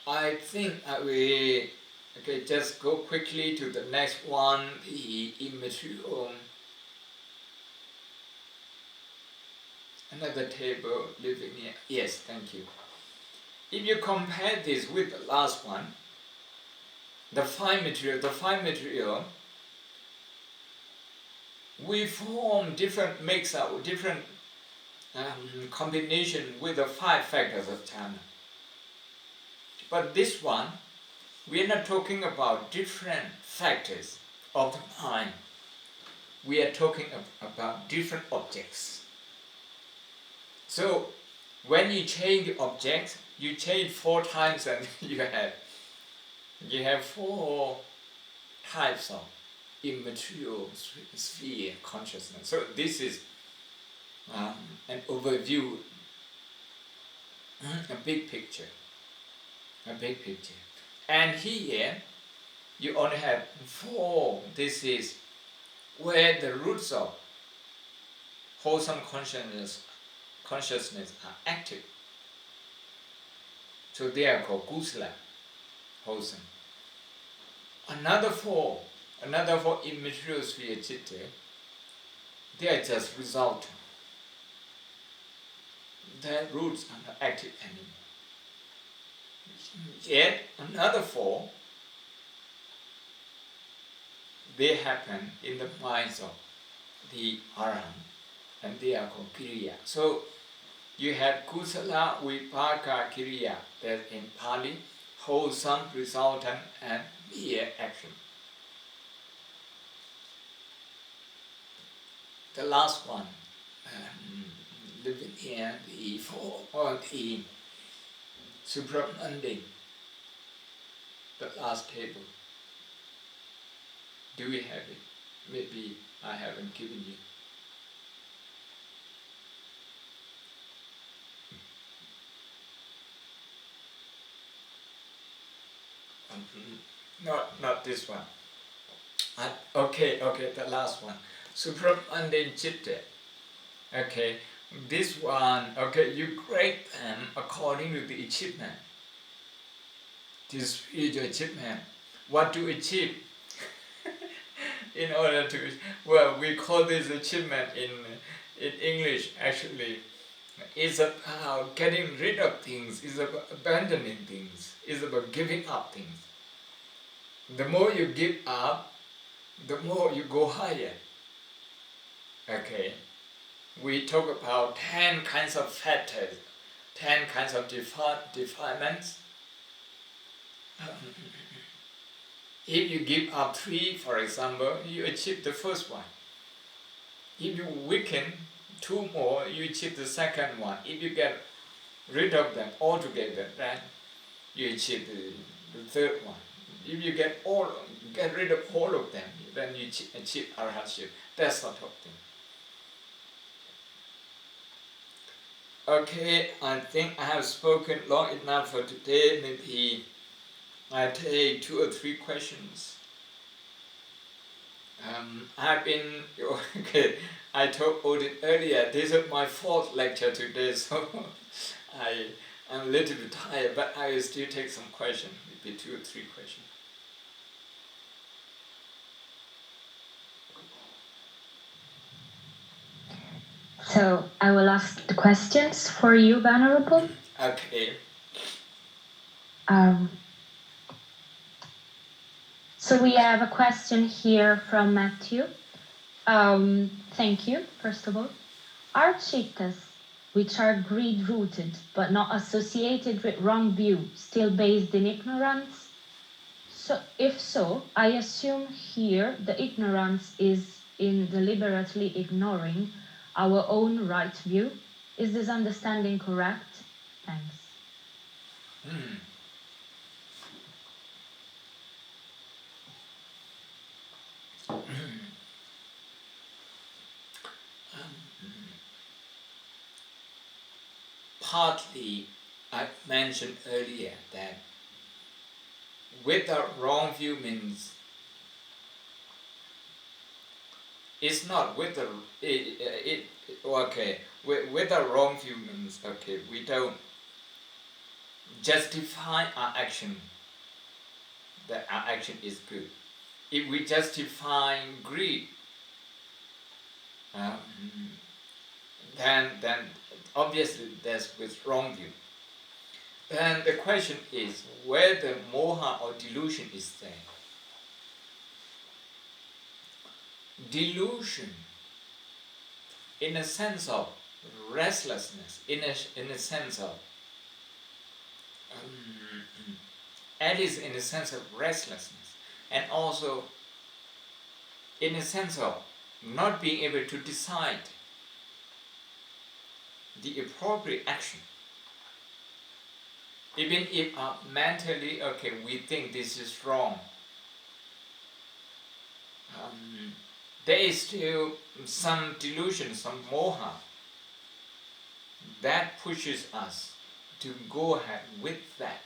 I think I will just go quickly to the next one, the immaterial. Another table living here. Yes, thank you. If you compare this with the last one, the 5 material, we form different mix-up, different combination with the 5 factors of jhana. But this one, we are not talking about different factors of the mind. We are talking about different objects. So, when you change the object, you change 4 times and you have 4 types of immaterial sphere consciousness. So this is an overview, a big picture. And here, you only have 4. This is where the roots of wholesome consciousness are active. So they are called kusala, wholesome. Another 4 immaterial sphere citta, they are just resultant. Their roots are not active anymore. Yet another 4, they happen in the minds of the arahant, and they are called kiriya. So you have kusala, vipaka, kiriya, that in Pali, wholesome, resultant, and mere action. The last one, living here, the 4, or the supramundane, the last table. Do we have it? Maybe I haven't given you. Not this one. Okay, the last one. Supramundane citta. Okay, this one, you grade them according to the achievement. This spiritual achievement. What to achieve? In order to, we call this achievement in English actually. It's about getting rid of things, it's about abandoning things, it's about giving up things. The more you give up, the more you go higher. Okay. We talk about 10 kinds of factors, 10 kinds of defilements. If you give up 3, for example, you achieve the first one. If you weaken 2 more, you achieve the second one. If you get rid of them altogether, then you achieve the third one. If you get rid of all of them, then you achieve arahantship. That sort of thing. Okay, I think I have spoken long enough for today. Maybe I take 2 or 3 questions. I've been, okay, I told Odin earlier, this is my 4th lecture today, so I'm a little bit tired, but I will still take some questions, maybe 2 or 3 questions. So I will ask the questions for you, Venerable. Okay. So we have a question here from Matthew. Thank you, first of all. Are cittas, which are greed-rooted but not associated with wrong view, still based in ignorance? So, if so, I assume here the ignorance is in deliberately ignoring our own right view. Is this understanding correct? Thanks. Partly, I mentioned earlier that with the wrong view means it's not with the okay. With the wrong view means okay. We don't justify our action. That our action is good. If we justify greed, then obviously that's with wrong view. And the question is whether moha or delusion is there. Delusion, in a sense of restlessness, in a sense of, at least in a sense of restlessness, and also in a sense of not being able to decide the appropriate action. Even if mentally, okay, we think this is wrong, there is still some delusion, some moha that pushes us to go ahead with that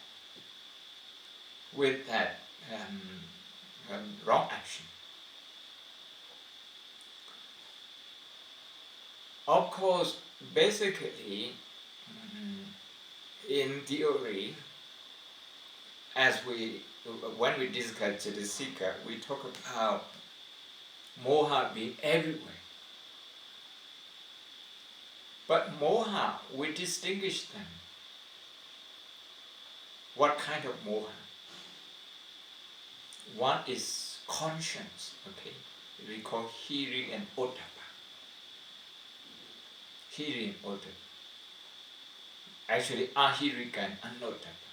wrong action. Of course, basically, in theory, when we discuss Citta, we talk about moha being everywhere. But moha, we distinguish them. What kind of moha? One is conscience, okay? We call hiri and ottappa. Hiri and ottappa. Actually, ahirika and anottappa.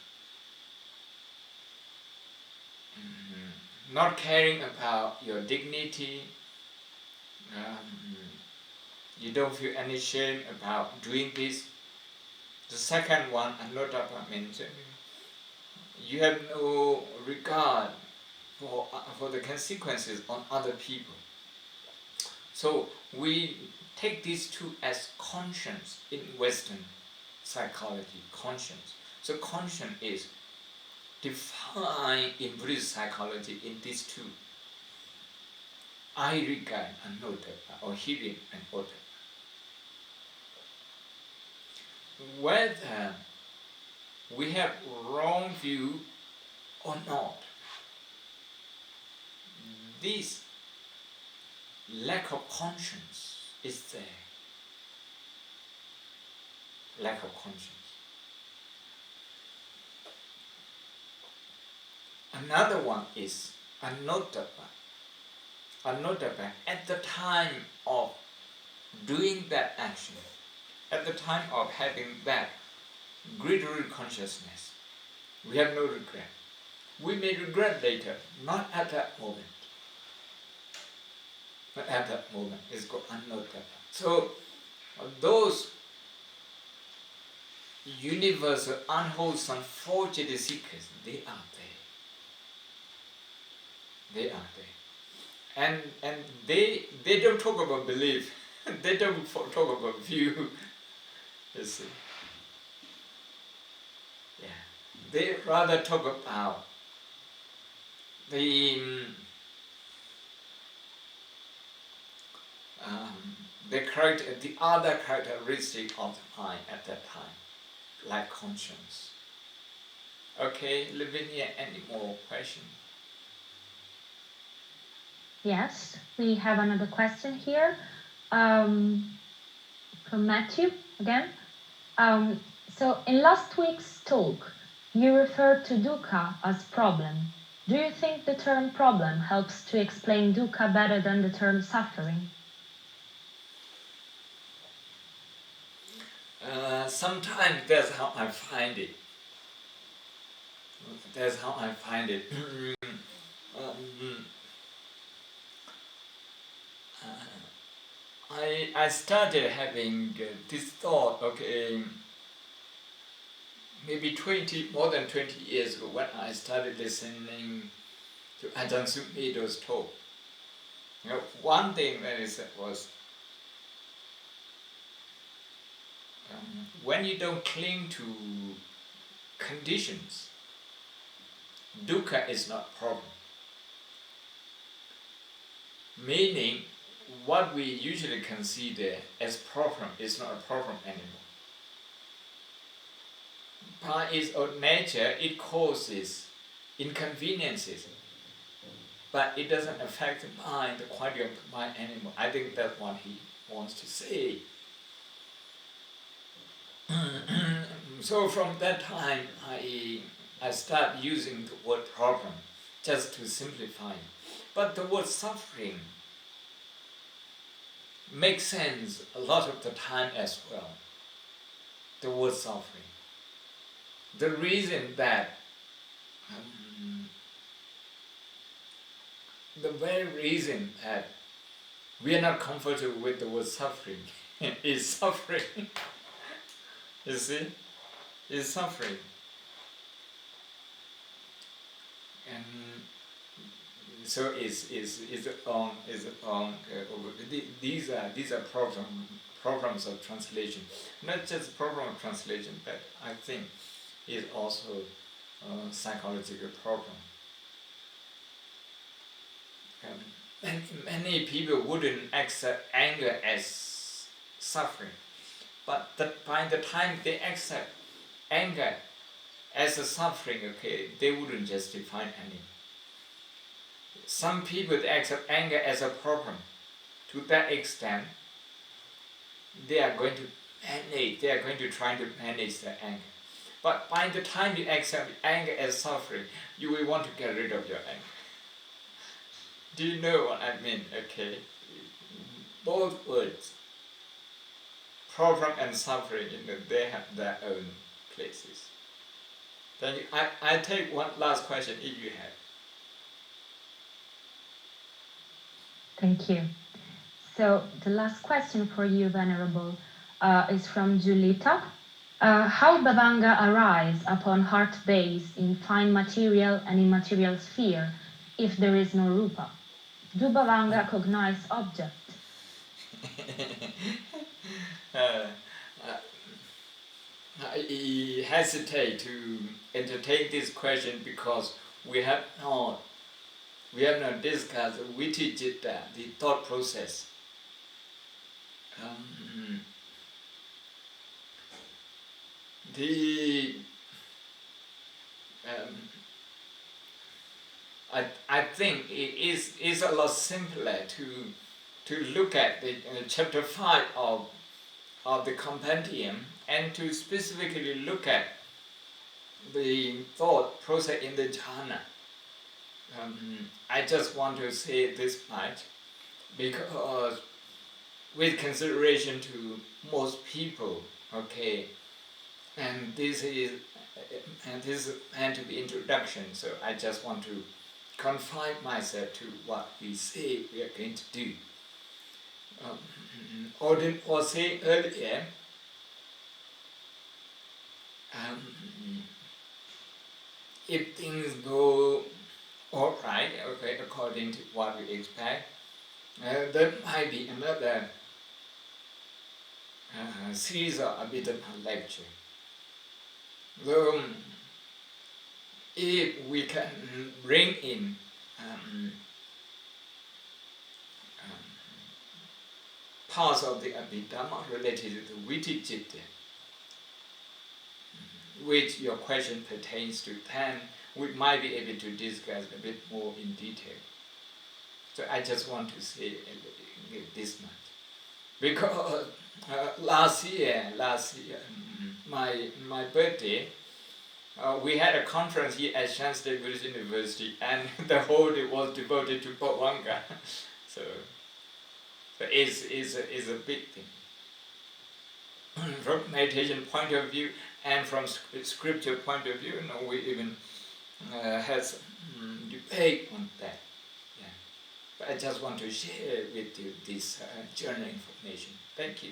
Not caring about your dignity. You don't feel any shame about doing this. The second one, anottappa, means you have no regard for the consequences on other people. So we take these two as conscience in Western psychology, conscience. So conscience is defined in Buddhist psychology in these two. Ahirika and anottappa, or hiri and ottappa. Whether we have wrong view or not, this lack of conscience is there. Lack of conscience. Another one is anottappa. Anottappa, at the time of doing that action, at the time of having that greater consciousness, we have no regret. We may regret later, not at that moment. But at that moment, it's called anottappa. So, those universal, unwholesome, forged seekers, they are there. They are there. And they don't talk about belief. They don't talk about view. You see? Yeah. They rather talk about the the other characteristic of the mind at that time, like conscience. Okay, Lavinia, any more questions? Yes, we have another question here from Matthew again. So in last week's talk, you referred to dukkha as problem. Do you think the term problem helps to explain dukkha better than the term suffering? Sometimes that's how I find it. That's how I find it. I started having this thought, okay, maybe more than 20 years ago when I started listening to Ajahn Sumedho's talk. You know, one thing that he said was, when you don't cling to conditions, dukkha is not a problem. Meaning, what we usually consider as problem is not a problem anymore. By its own nature, it causes inconveniences, but it doesn't affect the mind, the quality of the mind anymore. I think that's what he wants to say. So from that time, I start using the word problem just to simplify. But the word suffering makes sense a lot of the time as well. The word suffering. The reason that the very reason that we are not comfortable with the word suffering is suffering. You see, is suffering, and so these are problems of translation. Not just problem of translation, but I think is also a psychological problem. And many people wouldn't accept anger as suffering, but by the time they accept anger as a suffering, okay, they wouldn't justify any. Some people accept anger as a problem. To that extent, they are going to try to manage their anger. But by the time you accept anger as suffering, you will want to get rid of your anger. Do you know what I mean? Okay. Both words, problem and suffering, they have their own places. Thank you. I take one last question if you have. Thank you. So the last question for you, Venerable, is from Julita. How Bhavanga arise upon heart base in fine material and immaterial sphere if there is no rupa? Do Bhavanga cognize object? I hesitate to entertain this question because we have not discussed viti citta, the thought process. I think it is a lot simpler to look at the chapter 5 of the compendium and to specifically look at the thought process in the jhana. I just want to say this much because with consideration to most people, okay, and this is meant to be introduction, so I just want to confine myself to what we say we are going to do. Odin was saying earlier, if things go all right, okay, according to what we expect, there might be another series of Abhidhamma lecture. Though if we can bring in parts of the Abhidhamma related to Viti Citta, which your question pertains to, then we might be able to discuss a bit more in detail. So I just want to say this much. Because last year, my birthday, we had a conference here at Shan State Buddhist University, and the whole day was devoted to Bhavanga. So it's a big thing. From meditation point of view and from scripture point of view, we even had some debate on that. Yeah. But I just want to share with you this journal information. Thank you.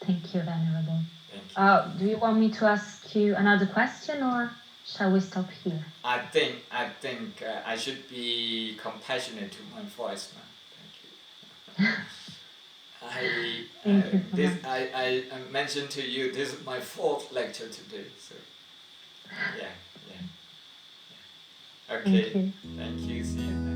Thank you, Venerable. Thank you. Do you want me to ask you another question, or shall we stop here? I think I should be compassionate to my voice now. Thank you. I mentioned to you this is my 4th lecture today. So yeah. Okay. Thank you. Thank you. See you.